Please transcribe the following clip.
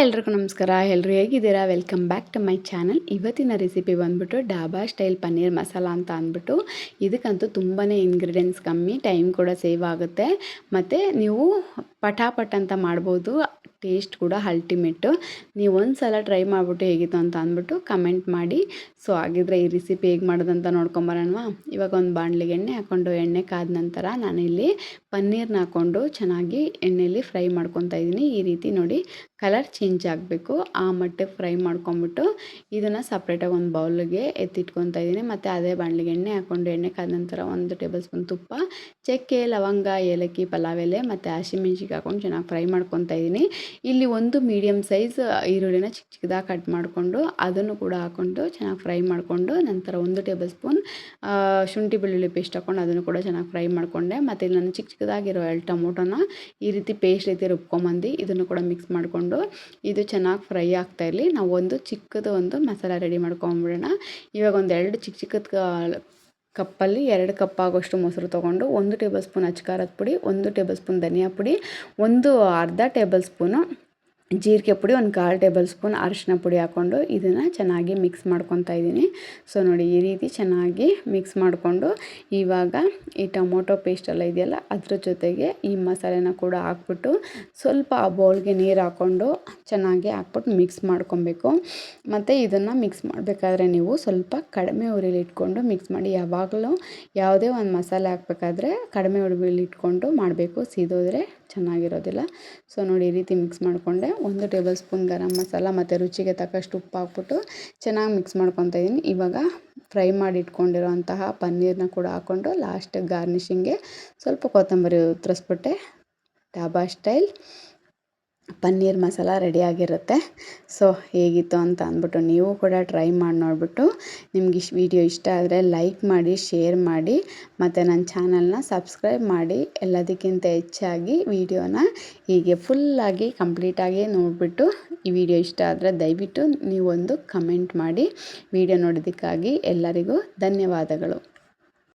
ಎಲ್ರಿಗೂ ನಮಸ್ಕಾರ. ಎಲ್ಲರೂ ಹೇಗಿದ್ದೀರಾ? Welcome back to my channel. ಇವತ್ತಿನ ರೆಸಿಪಿ ಬಂದ್ಬಿಟ್ಟು ಡಾಬಾ ಸ್ಟೈಲ್ ಪನ್ನೀರ್ ಮಸಾಲ ಅಂತ ಅಂದ್ಬಿಟ್ಟು. ಇದಕ್ಕಂತೂ ತುಂಬಾ ಇಂಗ್ರೀಡಿಯೆಂಟ್ಸ್ ಕಮ್ಮಿ, ಟೈಮ್ ಕೂಡ ಸೇವ್ ಆಗುತ್ತೆ, ಮತ್ತು ನೀವು ಪಟಾಪಟ್ ಅಂತ ಮಾಡ್ಬೋದು. ಟೇಸ್ಟ್ ಕೂಡ ಅಲ್ಟಿಮೇಟು. ನೀವು ಒಂದು ಸಲ ಟ್ರೈ ಮಾಡಿಬಿಟ್ಟು ಹೇಗಿತ್ತು ಅಂತ ಅಂದ್ಬಿಟ್ಟು ಕಮೆಂಟ್ ಮಾಡಿ. ಸೊ ಹಾಗಿದ್ರೆ ಈ ರೆಸಿಪಿ ಹೇಗೆ ಮಾಡೋದಂತ ನೋಡ್ಕೊಂಬರೋಣವಾ? ಇವಾಗ ಒಂದು ಬಾಣಲಿಗೆ ಎಣ್ಣೆ ಹಾಕ್ಕೊಂಡು, ಎಣ್ಣೆ ಕಾದ ನಂತರ ನಾನಿಲ್ಲಿ ಪನ್ನೀರ್ನ ಹಾಕ್ಕೊಂಡು ಚೆನ್ನಾಗಿ ಎಣ್ಣೆಯಲ್ಲಿ ಫ್ರೈ ಮಾಡ್ಕೊತಾ ಇದ್ದೀನಿ. ಈ ರೀತಿ ನೋಡಿ ಕಲರ್ ಚೇಂಜ್ ಆಗಬೇಕು, ಆ ಮಟ್ಟಕ್ಕೆ ಫ್ರೈ ಮಾಡ್ಕೊಂಬಿಟ್ಟು ಇದನ್ನು ಸಪ್ರೇಟಾಗಿ ಒಂದು ಬೌಲ್ಗೆ ಎತ್ತಿಟ್ಕೊತಾ ಇದ್ದೀನಿ. ಮತ್ತು ಅದೇ ಬಾಣಲಿಗೆ ಎಣ್ಣೆ ಹಾಕ್ಕೊಂಡು, ಎಣ್ಣೆ ಕಾದ ನಂತರ 1 ಟೇಬಲ್ ಸ್ಪೂನ್ ತುಪ್ಪ, ಚಕ್ಕೆ, ಲವಂಗ, ಏಲಕ್ಕಿ, ಪಲಾವ್ ಎಲೆ ಮತ್ತು ಹಸಿಮೆಣ್ಸಿಗೆ ಹಾಕ್ಕೊಂಡು ಚೆನ್ನಾಗಿ ಫ್ರೈ ಮಾಡ್ಕೊತಾ ಇದ್ದೀನಿ. ಇಲ್ಲಿ ಒಂದು ಮೀಡಿಯಮ್ ಸೈಜ್ ಈರುಳ್ಳಿನ ಚಿಕ್ಕ ಚಿಕ್ಕದಾಗಿ ಕಟ್ ಮಾಡಿಕೊಂಡು ಅದನ್ನು ಕೂಡ ಹಾಕ್ಕೊಂಡು ಚೆನ್ನಾಗಿ ಫ್ರೈ ಮಾಡಿಕೊಂಡು, ನಂತರ 1 ಟೇಬಲ್ ಸ್ಪೂನ್ ಶುಂಠಿ ಬೆಳ್ಳುಳ್ಳಿ ಪೇಸ್ಟ್ ಹಾಕ್ಕೊಂಡು ಅದನ್ನು ಕೂಡ ಚೆನ್ನಾಗಿ ಫ್ರೈ ಮಾಡಿಕೊಂಡೆ. ಮತ್ತು ಇಲ್ಲಿ ನಾನು ಚಿಕ್ಕ ಚಿಕ್ಕದಾಗಿರೋ 2 ಟೊಮೊಟೊನ ಈ ರೀತಿ ಪೇಸ್ಟ್ ರೀತಿ ರುಬ್ಕೊಂಬಂದು ಇದನ್ನು ಕೂಡ ಮಿಕ್ಸ್ ಮಾಡಿಕೊಂಡು ಇದು ಚೆನ್ನಾಗಿ ಫ್ರೈ ಆಗ್ತಾ ಇರಲಿ. ನಾವು ಒಂದು ಚಿಕ್ಕದು ಒಂದು ಮಸಾಲ ರೆಡಿ ಮಾಡ್ಕೊಂಬಿಡೋಣ. ಇವಾಗ ಒಂದು 2 ಚಿಕ್ಕ ಚಿಕ್ಕದ ಕಪ್ಪಲ್ಲಿ 2 ಕಪ್ ಆಗೋಷ್ಟು ಮೊಸರು ತೊಗೊಂಡು, 1 ಟೇಬಲ್ ಸ್ಪೂನ್ ಅಚ್ಕಾರದ ಪುಡಿ, 1 ಟೇಬಲ್ ಸ್ಪೂನ್ ಧನಿಯಾ ಪುಡಿ, ಅರ್ಧ ಟೇಬಲ್ ಸ್ಪೂನು ಜೀರಿಗೆ ಪುಡಿ, 1/4 ಟೇಬಲ್ ಸ್ಪೂನ್ ಅರಿಶಿನ ಪುಡಿ ಹಾಕ್ಕೊಂಡು ಇದನ್ನು ಚೆನ್ನಾಗಿ ಮಿಕ್ಸ್ ಮಾಡ್ಕೊತಾ ಇದ್ದೀನಿ. ಸೊ ನೋಡಿ ಈ ರೀತಿ ಚೆನ್ನಾಗಿ ಮಿಕ್ಸ್ ಮಾಡಿಕೊಂಡು ಇವಾಗ ಈ ಟೊಮೊಟೊ ಪೇಸ್ಟ್ ಎಲ್ಲ ಇದೆಯಲ್ಲ ಅದ್ರ ಜೊತೆಗೆ ಈ ಮಸಾಲೆನ ಕೂಡ ಹಾಕ್ಬಿಟ್ಟು ಸ್ವಲ್ಪ ಆ ಬೌಲ್ಗೆ ನೀರು ಹಾಕ್ಕೊಂಡು ಚೆನ್ನಾಗಿ ಹಾಕ್ಬಿಟ್ಟು ಮಿಕ್ಸ್ ಮಾಡ್ಕೊಬೇಕು. ಮತ್ತು ಇದನ್ನು ಮಿಕ್ಸ್ ಮಾಡಬೇಕಾದ್ರೆ ನೀವು ಸ್ವಲ್ಪ ಕಡಿಮೆ ಉರಿಲಿ ಇಟ್ಕೊಂಡು ಮಿಕ್ಸ್ ಮಾಡಿ. ಯಾವಾಗಲೂ ಯಾವುದೇ ಒಂದು ಮಸಾಲೆ ಹಾಕಬೇಕಾದ್ರೆ ಕಡಿಮೆ ಉರಿಲಿ ಇಟ್ಕೊಂಡು ಮಾಡಬೇಕು, ಸೀದೋದ್ರೆ ಚೆನ್ನಾಗಿರೋದಿಲ್ಲ. ಸೊ ನೋಡಿ ಈ ರೀತಿ ಮಿಕ್ಸ್ ಮಾಡಿಕೊಂಡೆ. 1 ಟೇಬಲ್ ಸ್ಪೂನ್ ಗರಂ ಮಸಾಲ ಮತ್ತು ರುಚಿಗೆ ತಕ್ಕಷ್ಟು ಉಪ್ಪು ಹಾಕ್ಬಿಟ್ಟು ಚೆನ್ನಾಗಿ ಮಿಕ್ಸ್ ಮಾಡ್ಕೊತಾ ಇದ್ದೀನಿ. ಇವಾಗ ಫ್ರೈ ಮಾಡಿ ಇಟ್ಕೊಂಡಿರೋಂತಹ ಪನ್ನೀರನ್ನ ಕೂಡ ಹಾಕ್ಕೊಂಡು ಲಾಸ್ಟಿಗೆ ಗಾರ್ನಿಷಿಂಗ್ಗೆ ಸ್ವಲ್ಪ ಕೊತ್ತಂಬರಿ ಉತ್ತರಿಸ್ಬಿಟ್ಟೆ. ಡಾಬಾ ಸ್ಟೈಲ್ ಪನ್ನೀರ್ ಮಸಾಲ ರೆಡಿಯಾಗಿರುತ್ತೆ. ಸೊ ಹೇಗಿತ್ತು ಅಂತ ಅಂದ್ಬಿಟ್ಟು ನೀವು ಕೂಡ ಟ್ರೈ ಮಾಡಿ ನೋಡಿಬಿಟ್ಟು ನಿಮ್ಗೆ ವಿಡಿಯೋ ಇಷ್ಟ ಆದರೆ ಲೈಕ್ ಮಾಡಿ, ಶೇರ್ ಮಾಡಿ, ಮತ್ತು ನನ್ನ ಚಾನಲ್ನ ಸಬ್ಸ್ಕ್ರೈಬ್ ಮಾಡಿ. ಎಲ್ಲದಕ್ಕಿಂತ ಹೆಚ್ಚಾಗಿ ವಿಡಿಯೋನ ಹೀಗೆ ಫುಲ್ಲಾಗಿ ಕಂಪ್ಲೀಟಾಗಿ ನೋಡಿಬಿಟ್ಟು ಈ ವಿಡಿಯೋ ಇಷ್ಟ ಆದರೆ ದಯವಿಟ್ಟು ನೀವೊಂದು ಕಮೆಂಟ್ ಮಾಡಿ. ವಿಡಿಯೋ ನೋಡೋದಕ್ಕಾಗಿ ಎಲ್ಲರಿಗೂ ಧನ್ಯವಾದಗಳು.